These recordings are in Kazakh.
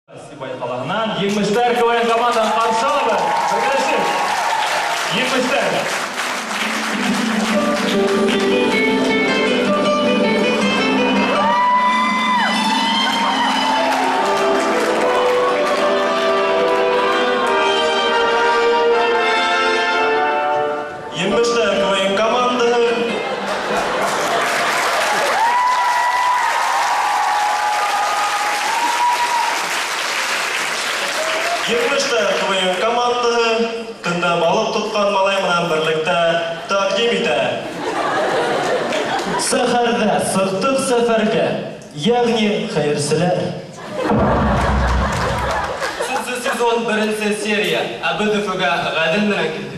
Сибай қалағынан еңміштер КВН команданың қарсы алабы. Біргелесіп, еңміштер. Еңміштер КВН команды. Еңміштер КВН команды күнді балық тұтқан малаймынан бірлікті тақдим ете. Сахарда сықтық сәфәрге, яғни қайырсылар. Сүзсіз сезон бірінші серия Әбідіфіға ғаділ менен келді.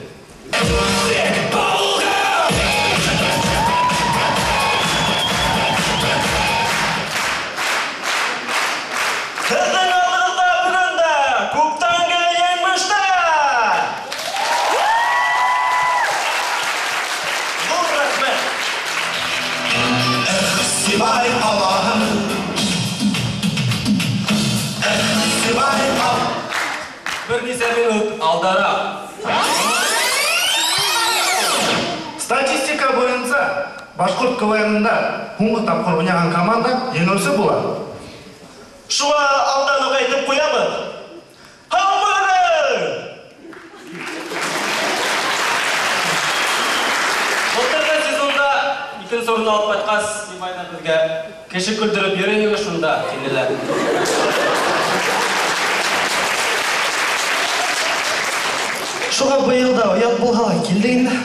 Sibay Allah'ım, Sibay Allah. Bir neçə minut aldara. Статистика бойынша башқұрт КВН-да соңғы тапқыр ойнаған команда жеңілсе болады. Шуға алданып айтып қоямын. Хамбыры! Былтырғы сезонда икенче орын алып кайткас Сибайда бізге кеші күлдіріп еренеге шунда келелер. Шуға бұйылда ұят болғала келді енді.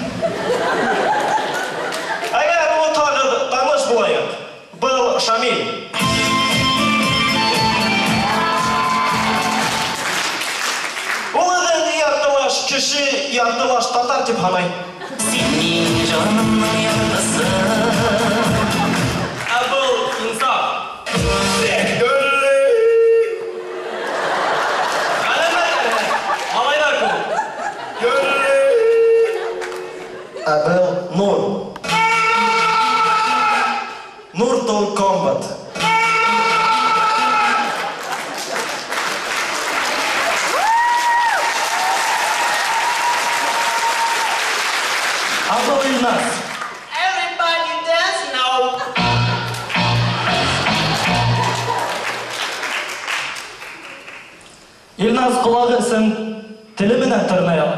Әгер ол тағы таныш болайық. Бұл Шамил. Ол өзін яртылаш кіші, яртылаш татар деп хамай. Сенің жанымның яртысы. Бұл инсап. Малайлар күн. Әбіл Нұр. Нұртон Комбат. Абыл Илназ. Everybody dance now. Илназ құлағы ісін тілі менен тырнайық.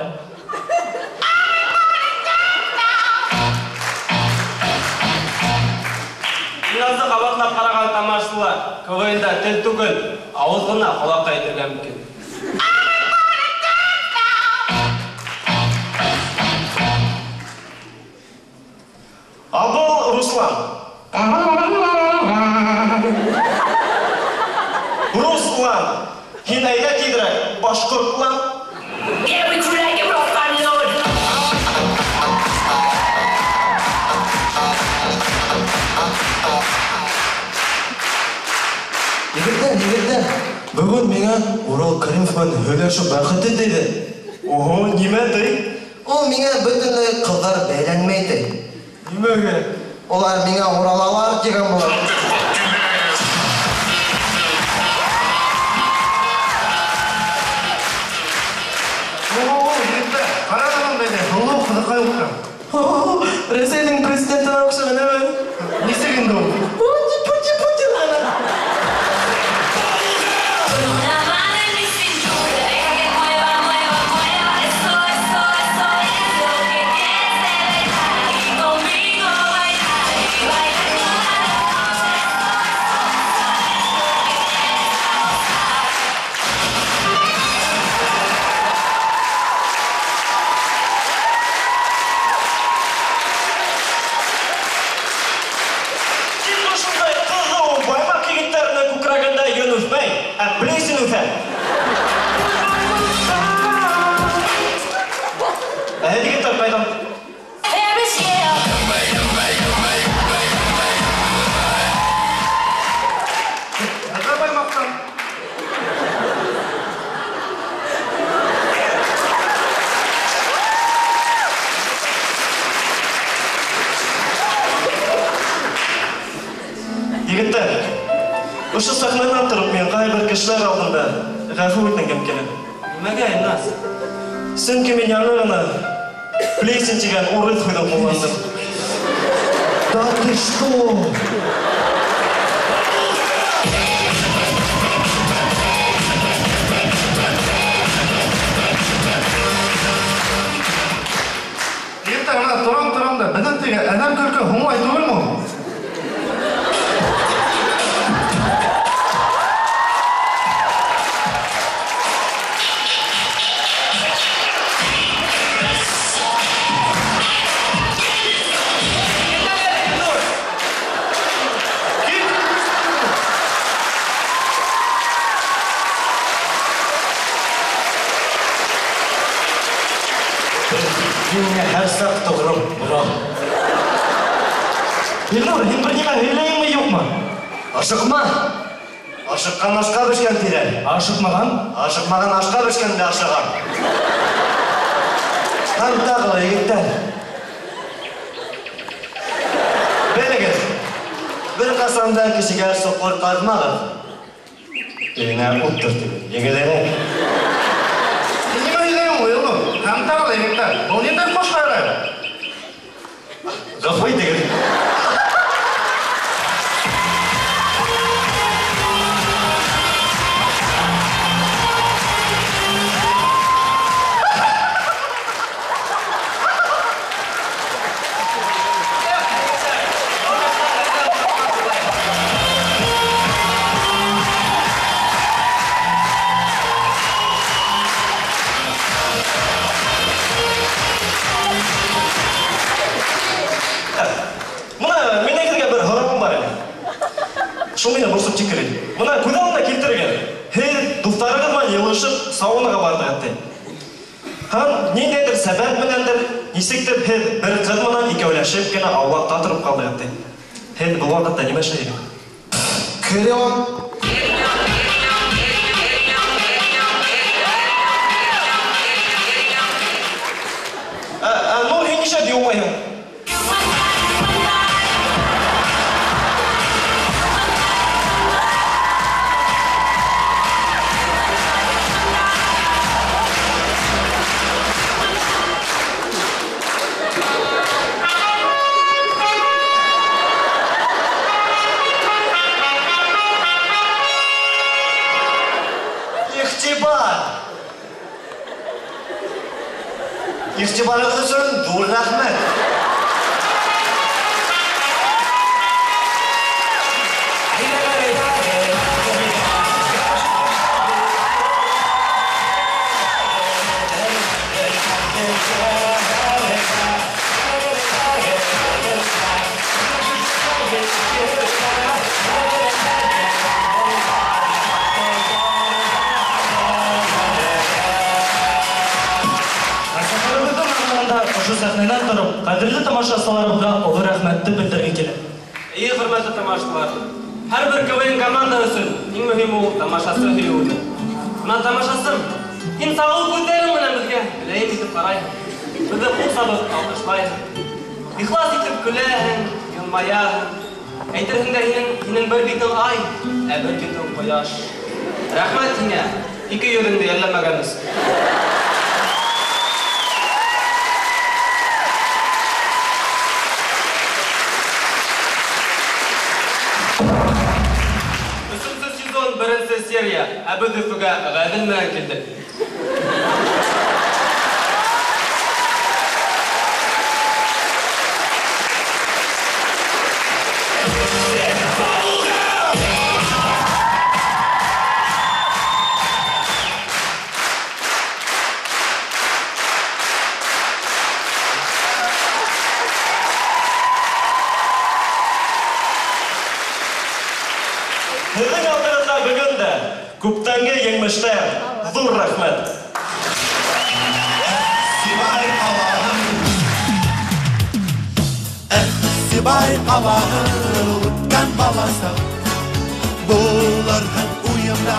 Илназды қабатлап қараған тамашашылар КВН-да тіл түгіл, ауыз ғана құлаққа етірген мекен. Абыл Руслан. Руслан. Хин айда тидірі башқұртлан. Yeah, we create a rock and roll. Егерден, бүгін меңа Урал Каримовпен сөйлесу бақыты деді. Ого, неме дей? Ол меңа бүтінлі қыздар бәйленмейді. Немеге? Олар меңа оралалар деген болады. Ого, енді қарағанын дейді, ұлы қызықай ұқтым. Ресейдің президентіне ұқсаған әмі. Не істегенді ол? Пути-пути-пути ғана. Una mano en mi cintura, deja que mueva, mueva, mueva. Eso es lo que tienes de verdad. Y conmigo bailar y bailar toda la noche. Сен осындай қызыл баймақ егіттерінің көкірегінде енуфмей, білесің өтен. Егіттер қайдам? There is yeah. Әзір баймақтан. Егіттер, Ошо сахнадан тұрып мен кайбір кишилер алдында гафу өтінгем келем. Nimaga emas? Чөнки мен яңа гына плесень дигән урыс хуйдан кулландым. Да ты что? Ерте ана тұрам да, бізін теге әдем күлкі хуң айту өлім ол. Yine her sak doğrum, bro. Елнұр, ен бір неме өйлейін ме, yok mu? Ашықма. Ашыққан ашқа бішкен тирен. Ашықмаған? Ашықмаған ашқа бішкен де ашыған. Қантағылы егіттен. Белігіз, бір қасанда кішіге соқыр қазмағыз. Үйіне ұттыр түгі, егілері. Неме өйлейін ме, Елнұр? Қантағылы егіттен. Бұл ненден қош қайрайды? Ғафой деген. Мына менекерге бір хұрымым бар еді. Шумені бұрсып чекереді. Мына көдалына келтірген. Дуқтарығы ма елішіп сауынаға барды әтті. Хан нендендір сәбәп менендір несектір бір қырмынан екеуләшіп кені аулақта тұрып қалды әтті. Бұл уақытта неме шайы? Кіреон. Ну, еңіше дей оңайым. İhtibari kızın dur rahmet. Ошо сахнадан тұрып, қадірлі тамашашыларымға ұлы рахметті білдірген келем. Iyi hürmetli tamaşaçılar. Her bir köyün komanda üçün en mühim o tamaşası hüyüdü. Buna tamaşasım, en sağlık gözlerim bana bizge bileyim edip karayım. Bizi bu sabık alkışlayın. İhlas edip gülehin, yılmayahin. Eytirhinde hinin bir bitin ay, bir bitin koyaş. Rahmet yine, iki yönünde yerlemeğiniz. Birinci seriya, Abu Düfüge Gadil bilen keldi. Sizin aldığınızda bugün de Kuptange yenmişler. Zur rahmet. Sibay havalı utkan balasa Boğular hem uyumda